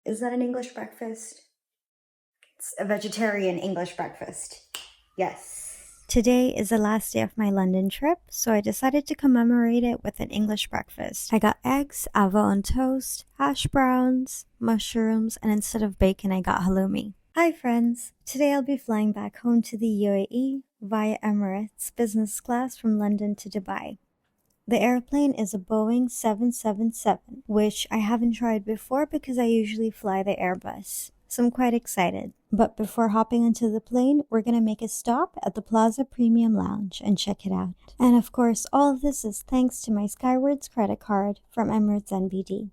Is that an English breakfast? It's a vegetarian English breakfast. Yes. Today is the last day of my London trip, so I decided to commemorate it with an English breakfast. I got eggs, avo on toast, hash browns, mushrooms, and instead of bacon, I got halloumi. Hi friends! Today I'll be flying back home to the UAE via Emirates business class from London to Dubai. The airplane is a Boeing 777, which I haven't tried before because I usually fly the Airbus. So I'm quite excited. But before hopping onto the plane, we're gonna make a stop at the Plaza Premium Lounge and check it out. And of course, all of this is thanks to my Skywards credit card from Emirates NBD.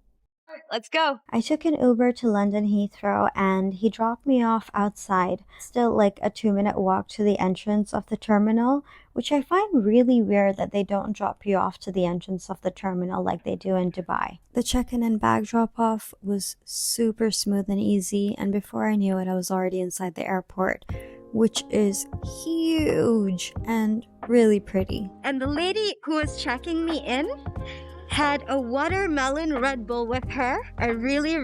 Let's go. I took an Uber to London Heathrow and he dropped me off outside, still like a 2-minute walk to the entrance of the terminal, which I find really weird that they don't drop you off to the entrance of the terminal like they do in Dubai. The check-in and bag drop-off was super smooth and easy, and before I knew it, I was already inside the airport, which is huge and really pretty. And the lady who was checking me in had a watermelon Red Bull with her. I really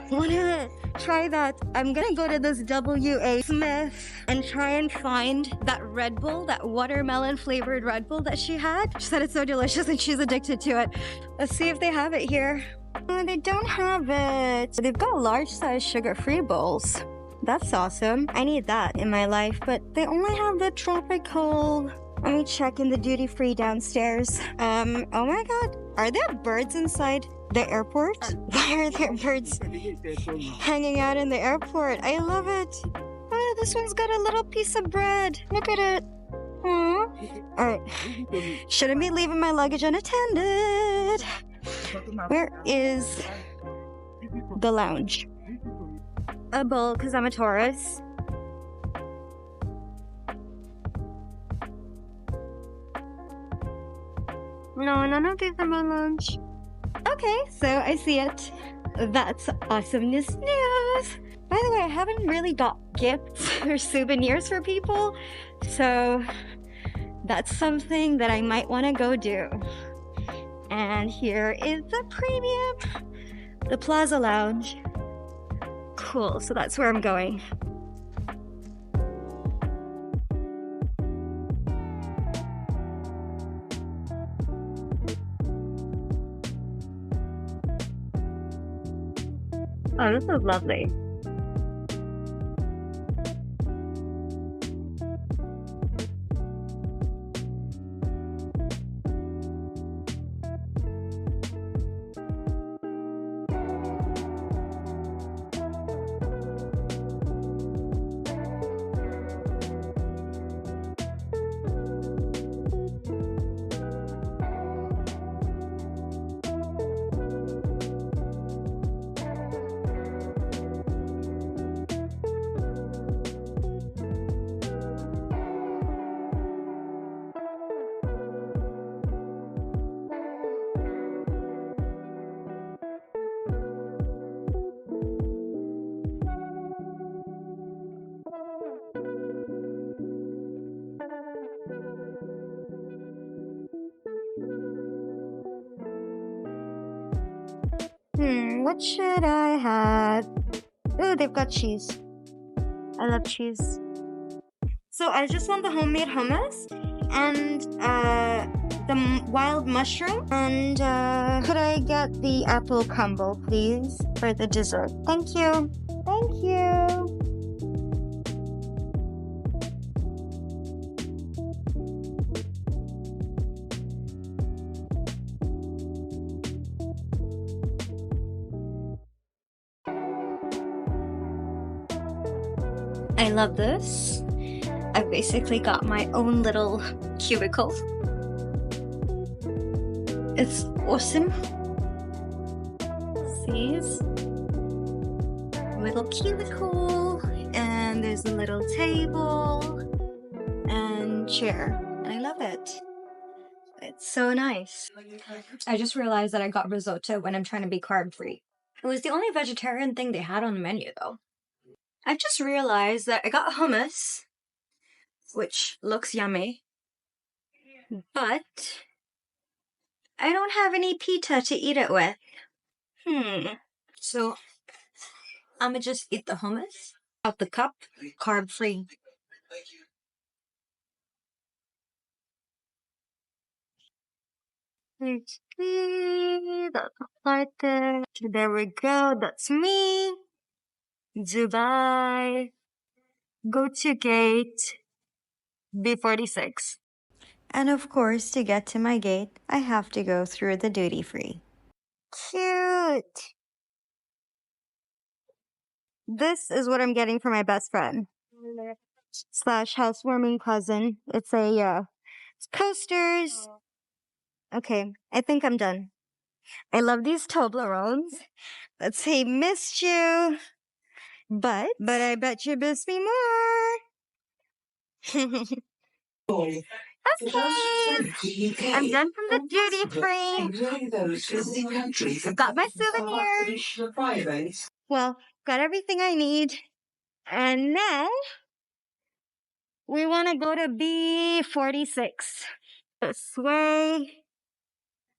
want to try that. I'm gonna go to this WA Smith and try and find that Red Bull, that watermelon flavored Red Bull that she had. She said it's so delicious and she's addicted to it. Let's see if they have it here. Oh, they don't have it. They've got large size sugar-free bowls. That's awesome. I need that in my life, but they only have the tropical. Let me check in the duty-free downstairs. Oh my god. Are there birds inside the airport? Why are there birds hanging out in the airport? I love it. Oh, this one's got a little piece of bread. Look at it. Aww. Alright. Shouldn't be leaving my luggage unattended. Where is the lounge? A bowl, because I'm a tourist. No, none of these are my lunch. Okay, so I see it. That's awesomeness news. By the way, I haven't really got gifts or souvenirs for people, so that's something that I might want to go do. And here is the premium, the Plaza Lounge. Cool, so that's where I'm going. Oh, this is lovely. What should I have? Oh, they've got cheese. I love cheese. So I just want the homemade hummus and the wild mushroom. And could I get the apple crumble, please, for the dessert? Thank you. Thank you. I love this. I've basically got my own little cubicle. It's awesome. See? Little cubicle, and there's a little table and chair. I love it. It's so nice. I just realized that I got risotto when I'm trying to be carb free. It was the only vegetarian thing they had on the menu though. I've just realized that I got hummus, which looks yummy, but I don't have any pita to eat it with. So I'ma just eat the hummus out the cup, carb free. That's right there. There we go. That's me. Dubai. Go to gate B46. And of course, to get to my gate, I have to go through the duty free. Cute. This is what I'm getting for my best friend slash housewarming cousin. It's it's posters. Okay, I think I'm done. I love these Toblerones that say missed you, but I bet you miss me more. Okay, I'm done from the duty free. I've got my souvenirs. Well, got everything I need. And now we want to go to B46. This way.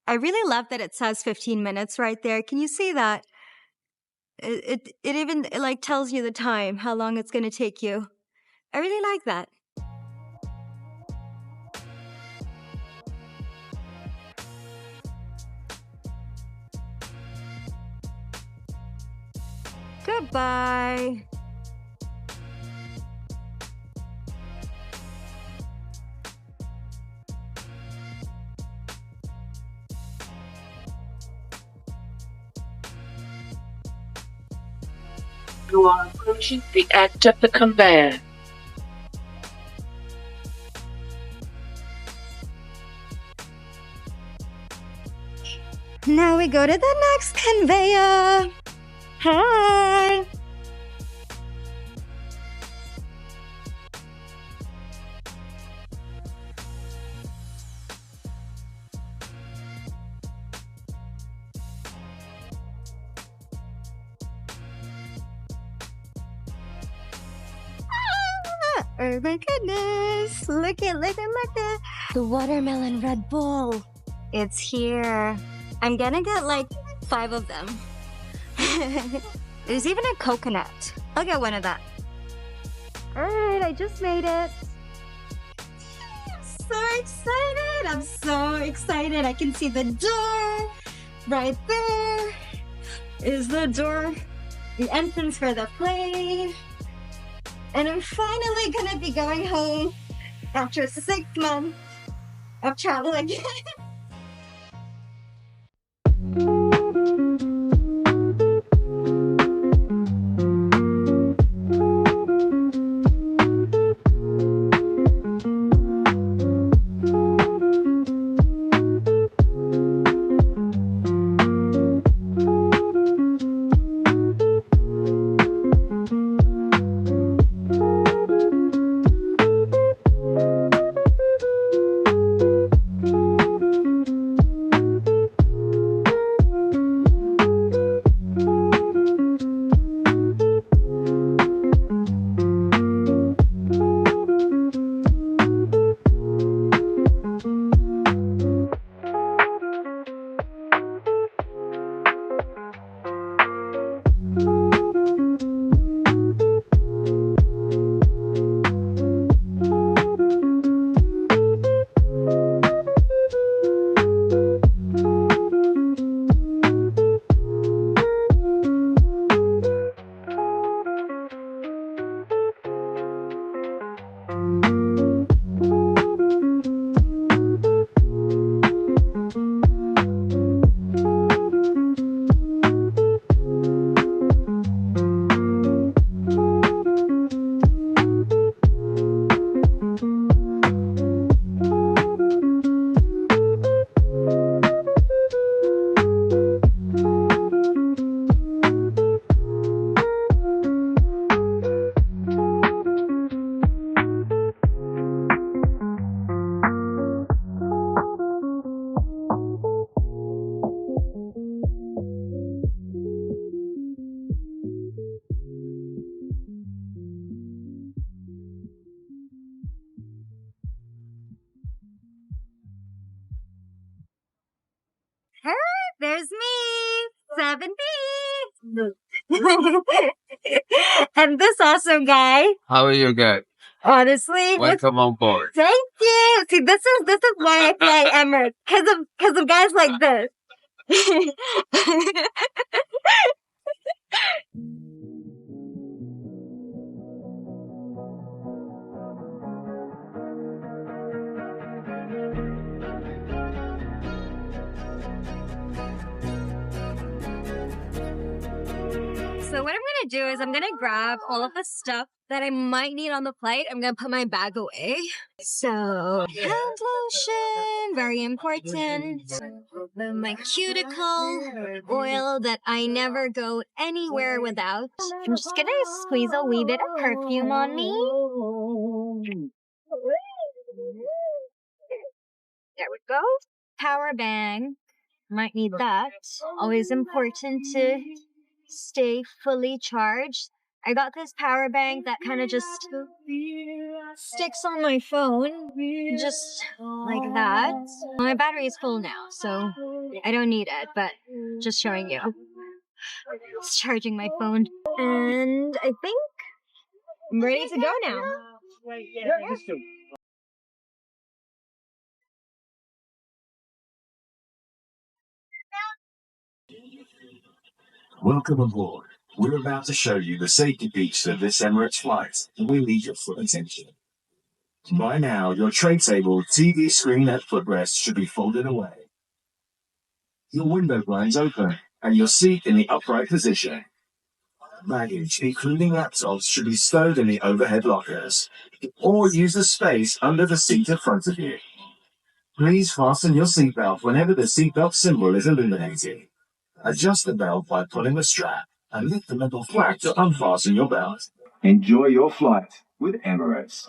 I really love that it says 15 minutes right there. Can you see that? It even like tells you the time, how long it's going to take you. I really like that. Goodbye. You are approaching the end of the conveyor. Now we go to the next conveyor. Hi. Oh my goodness. Look it. The watermelon Red Bull. It's here. I'm gonna get like 5 of them. There's even a coconut. I'll get one of that. Alright, I just made it. I'm so excited. I can see the door. Right there is the door. The entrance for the plane. And I'm finally gonna be going home after 6 months of travel again. There's me, 7B. And this awesome guy. How are you guys? Honestly, Welcome on board. thank you. See, this is why I fly Emirates, because of guys like this. So what I'm gonna do is I'm gonna grab all of the stuff that I might need on the flight. I'm gonna put my bag away. So hand lotion, very important. My cuticle oil that I never go anywhere without. I'm just gonna squeeze a wee bit of perfume on me. There we go. Power bank. Might need that. Always important to stay fully charged. I got this power bank that kind of just sticks on my phone, just like that. My battery is full now, so I don't need it, but just showing you. It's charging my phone. And I think I'm ready to go now. Welcome aboard. We're about to show you the safety features of this Emirates flight, and we need your full attention. By now, your tray table, TV screen and footrest should be folded away. Your window blinds open, and your seat in the upright position. Baggage, including laptops, should be stowed in the overhead lockers, or use the space under the seat in front of you. Please fasten your seatbelt whenever the seatbelt symbol is illuminated. Adjust the belt by pulling the strap, and lift the metal flag to unfasten your belt. Enjoy your flight with Emirates.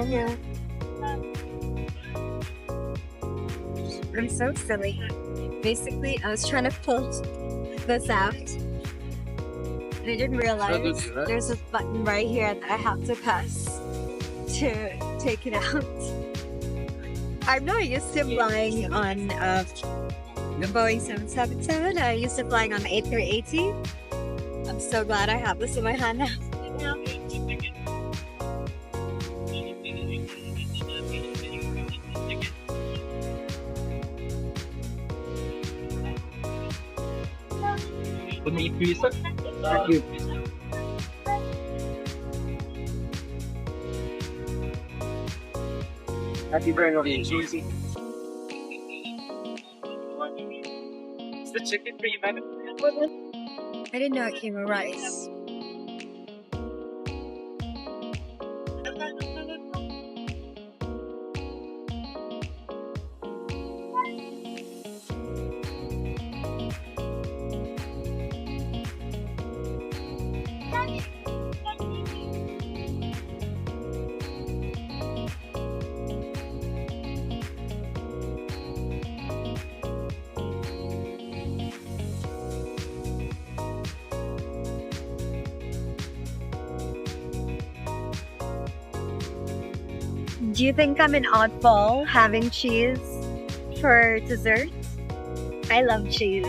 Yeah. I'm so silly. Basically, I was trying to pull this out. And I didn't realize there's a button right here that I have to press to take it out. I'm not used to flying on the Boeing 777. I used to flying on the A380. I'm so glad I have this in my hand now. Happy birthday, Juicy. Is the chicken for you, madam? I didn't know it came with rice. Do you think I'm an oddball having cheese for dessert? I love cheese.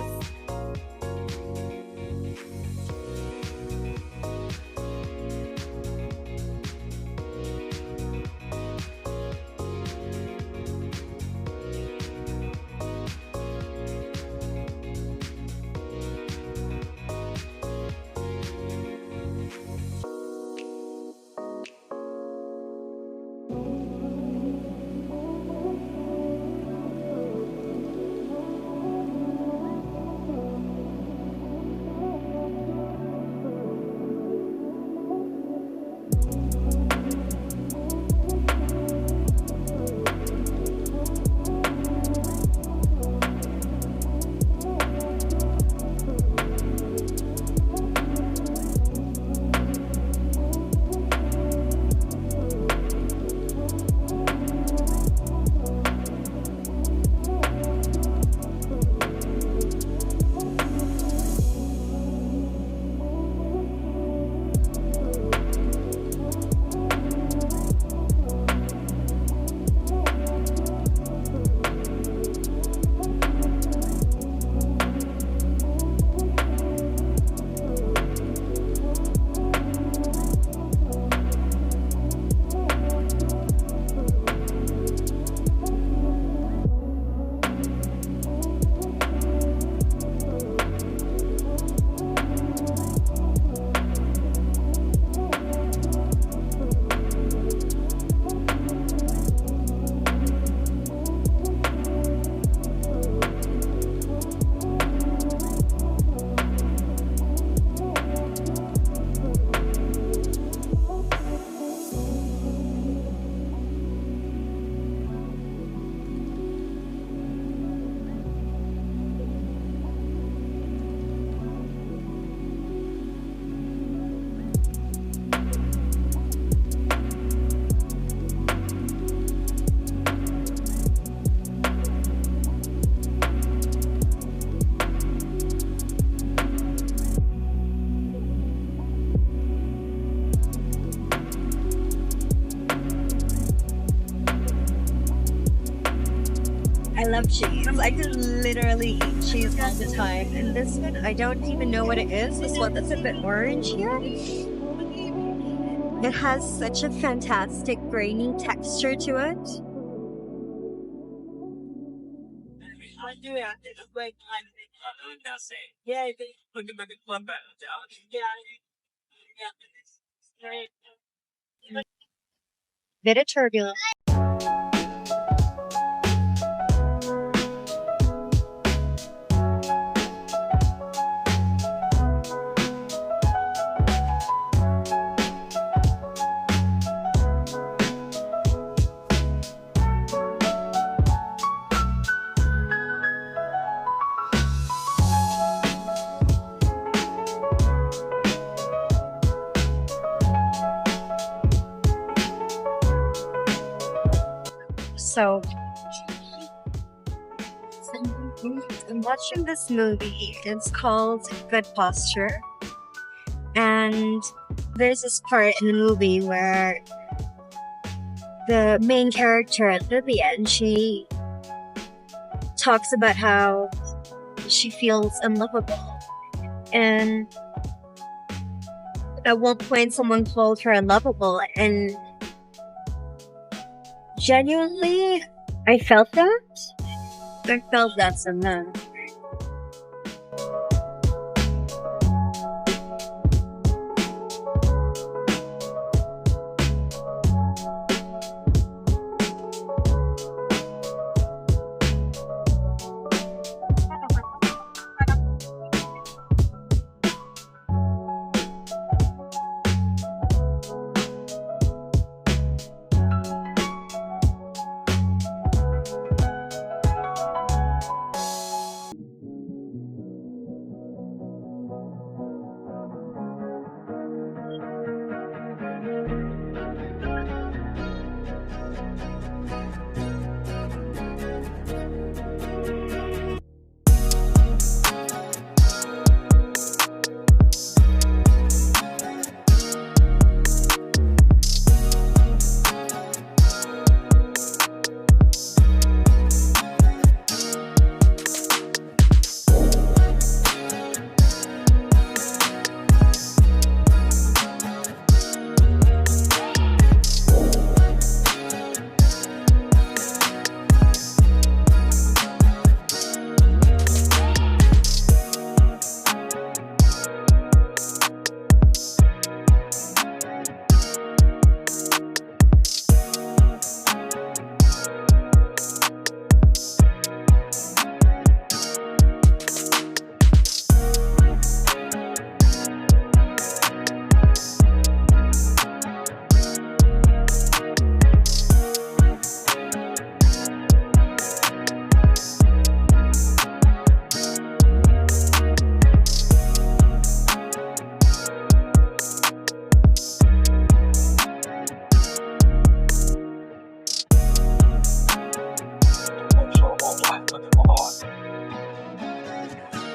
I love cheese. I could literally eat cheese all the time. And this one, I don't even know what it is. This one that's a bit orange here. It has such a fantastic grainy texture to it. Bit of turbulence. So I'm watching this movie. It's called Good Posture. And there's this part in the movie where the main character at the end, she talks about how she feels unlovable. And at one point someone called her unlovable, and genuinely I felt that. I felt that somehow.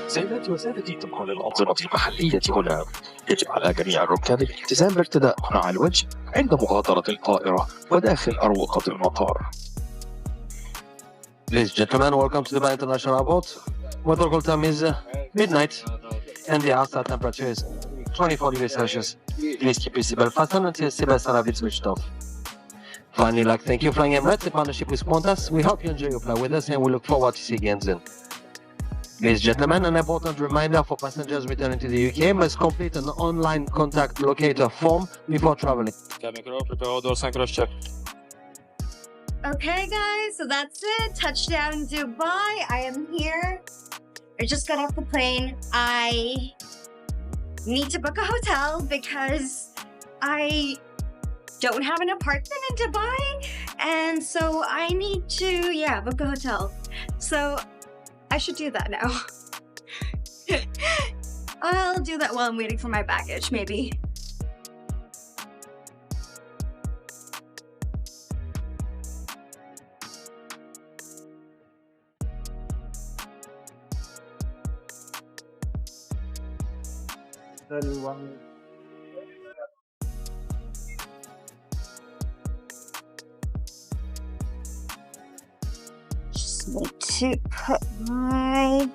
سيداتي وسادتي، طبقا للأنظمة المحلية هنا يجب على جميع الركاب الالتزام بارتداء قناع الوجه عند مغادرة الطائرة وداخل أروقة المطار. Ladies and gentlemen, welcome to Dubai International Airport. Weather local time is midnight and the outside temperature is 24 degrees Celsius. Please keep your seatbelt fastened until seatbelt sign is switched off. Finally, like thank you flying Emirates in partnership with Qantas. We hope you enjoy your flight with us and we look forward to seeing you again soon. Ladies and gentlemen, an important reminder for passengers returning to the UK must complete an online contact locator form before traveling. Cabin crew, prepare all doors, synchronous check. Okay guys, so that's it. Touchdown Dubai. I am here. I just got off the plane. I need to book a hotel because I don't have an apartment in Dubai, and so I need to book a hotel. So I should do that now. I'll do that while I'm waiting for my baggage, maybe. Just need to put my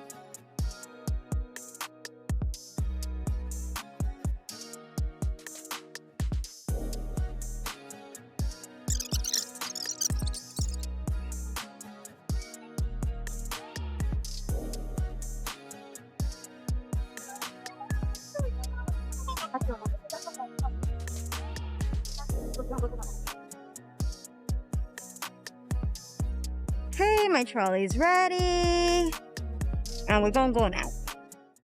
Okay, my trolley's ready. And we're gonna go now.